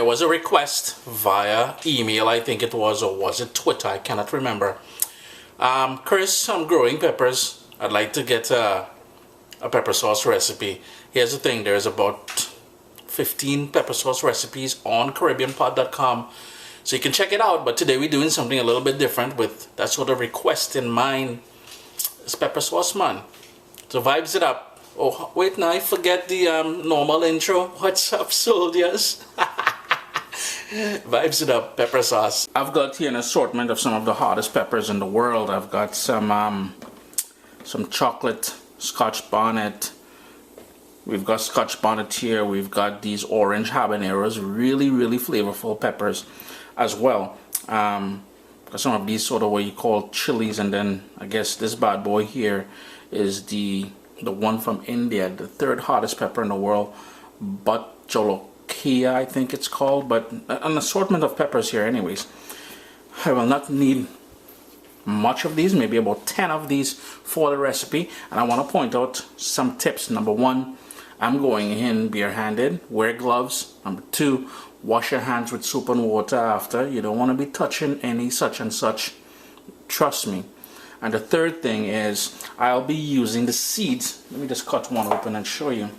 was a request via email, I think it was, or was it Twitter? I cannot remember. Chris, I'm growing peppers. I'd like to get a pepper sauce recipe. Here's the thing, there's about 15 pepper sauce recipes on caribbeanpot.com, so you can check it out. But today we're doing something a little bit different with that sort of request in mind. It's pepper sauce, man. So vibes it up. Oh wait, now I forget the normal intro. What's up, soldiers? Vibes it up, pepper sauce. I've got here an assortment of some of the hottest peppers in the world. I've got some chocolate scotch bonnet. We've got scotch bonnet here. We've got these orange habaneros, really flavorful peppers as well. Got some of these sort of what you call chilies, and then I guess this bad boy here is the one from India, the third hottest pepper in the world, bhut jolokia, I think it's called, but an assortment of peppers here anyways. I will not need much of these, maybe about 10 of these for the recipe, and I want to point out some tips. Number one, I'm going in barehanded. Wear gloves. Number two, wash your hands with soap and water after. You don't want to be touching any such and such, trust me. And the third thing is I'll be using the seeds. Let me just cut one open and show you.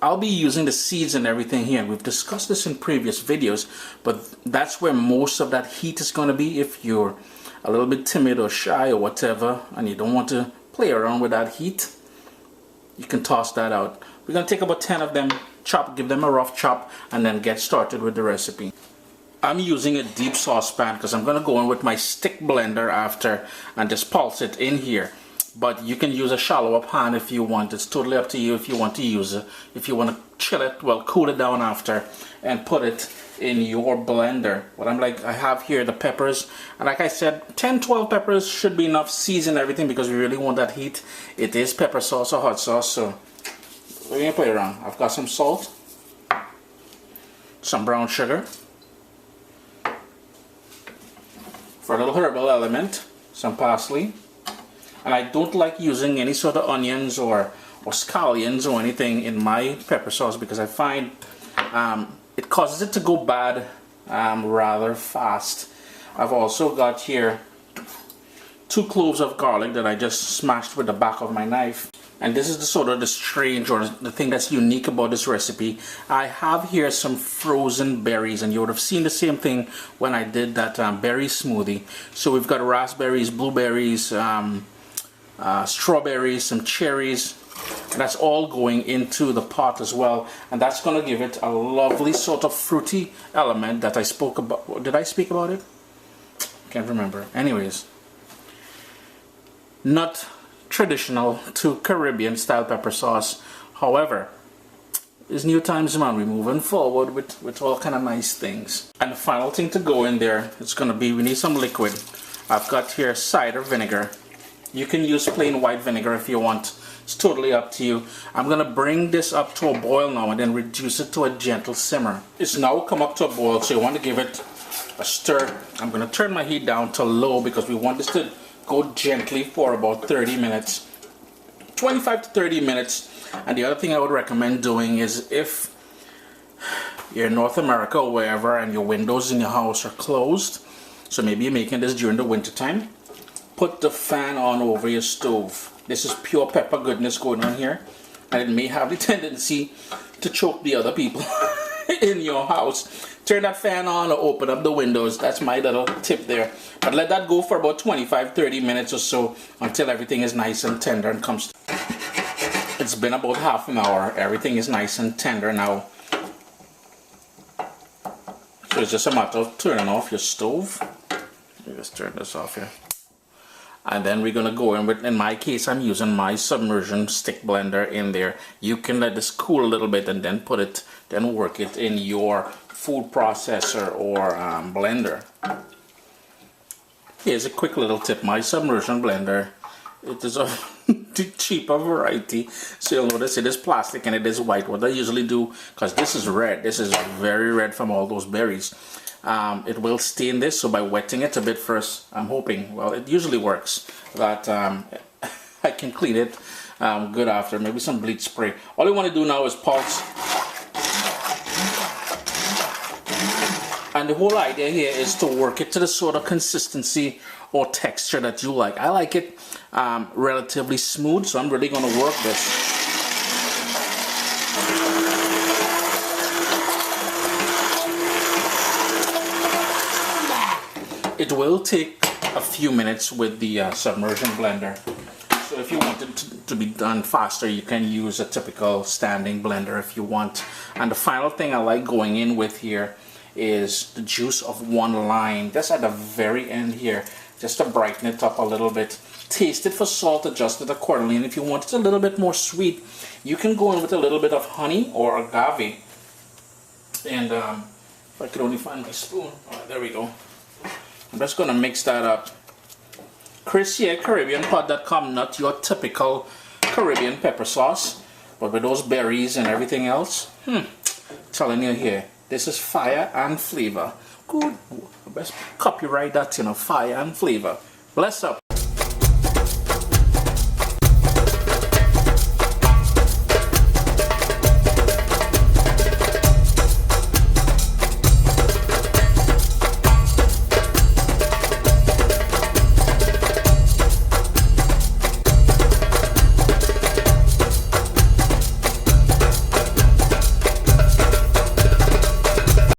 I'll be using the seeds and everything here. We've discussed this in previous videos, but that's where most of that heat is going to be. If you're a little bit timid or shy or whatever, and you don't want to play around with that heat, you can toss that out. We're going to take about 10 of them, give them a rough chop, and then get started with the recipe. I'm using a deep saucepan because I'm going to go in with my stick blender after and just pulse it in here. But you can use a shallower pan if you want. It's totally up to you if you want to use it. If you want to chill it, well, cool it down after and put it in your blender. But I have here the peppers, and like I said, 10-12 peppers should be enough. Season everything because we really want that heat. It is pepper sauce or hot sauce, so we're going to play around. I've got some salt, some brown sugar, for a little herbal element, some parsley. And I don't like using any sort of onions or scallions or anything in my pepper sauce because I find it causes it to go bad rather fast. I've also got here 2 cloves of garlic that I just smashed with the back of my knife. And this is the sort of the strange or the thing that's unique about this recipe. I have here some frozen berries, and you would have seen the same thing when I did that berry smoothie. So we've got raspberries, blueberries, strawberries, some cherries, and that's all going into the pot as well, and that's going to give it a lovely sort of fruity element that I spoke about. Did I speak about it? Can't remember. Anyways, not traditional to Caribbean style pepper sauce. However, it's new times, man. We're moving forward with all kind of nice things. And the final thing to go in there, it's going to be, we need some liquid. I've got here cider vinegar. You can use plain white vinegar if you want. It's totally up to you. I'm going to bring this up to a boil now and then reduce it to a gentle simmer. It's now come up to a boil, so you want to give it a stir. I'm going to turn my heat down to low because we want this to go gently for about 30 minutes. 25 to 30 minutes. And the other thing I would recommend doing is if you're in North America or wherever and your windows in your house are closed, so maybe you're making this during the winter time, put the fan on over your stove. This is pure pepper goodness going on here, and it may have the tendency to choke the other people in your house. Turn that fan on or open up the windows. That's my little tip there. But let that go for about 25-30 minutes or so until everything is nice and tender and comes. It's been about half an hour. Everything is nice and tender now. So it's just a matter of turning off your stove. Let me just turn this off here. And then we're going to go in with, in my case, I'm using my submersion stick blender in there. You can let this cool a little bit and then put it, then work it in your food processor or blender. Here's a quick little tip. My submersion blender, it is a cheaper variety. So you'll notice it is plastic and it is white. What I usually do, because this is red, this is very red from all those berries. It will stain this, so by wetting it a bit first, I'm hoping, well, it usually works, that I can clean it good after. Maybe some bleach spray. All you want to do now is pulse. And the whole idea here is to work it to the sort of consistency or texture that you like. I like it relatively smooth, so I'm really going to work this. It will take a few minutes with the submersion blender. So if you want it to be done faster, you can use a typical standing blender if you want. And the final thing I like going in with here is the juice of 1 lime. That's at the very end here, just to brighten it up a little bit. Taste it for salt, adjust it accordingly. And if you want it a little bit more sweet, you can go in with a little bit of honey or agave. And if I could only find my spoon. All right, there we go. I'm just going to mix that up. Chris here, caribbeanpot.com, not your typical Caribbean pepper sauce, but with those berries and everything else, telling you here, this is fire and flavor. Good. Best copyright that, you know, fire and flavor. Bless up.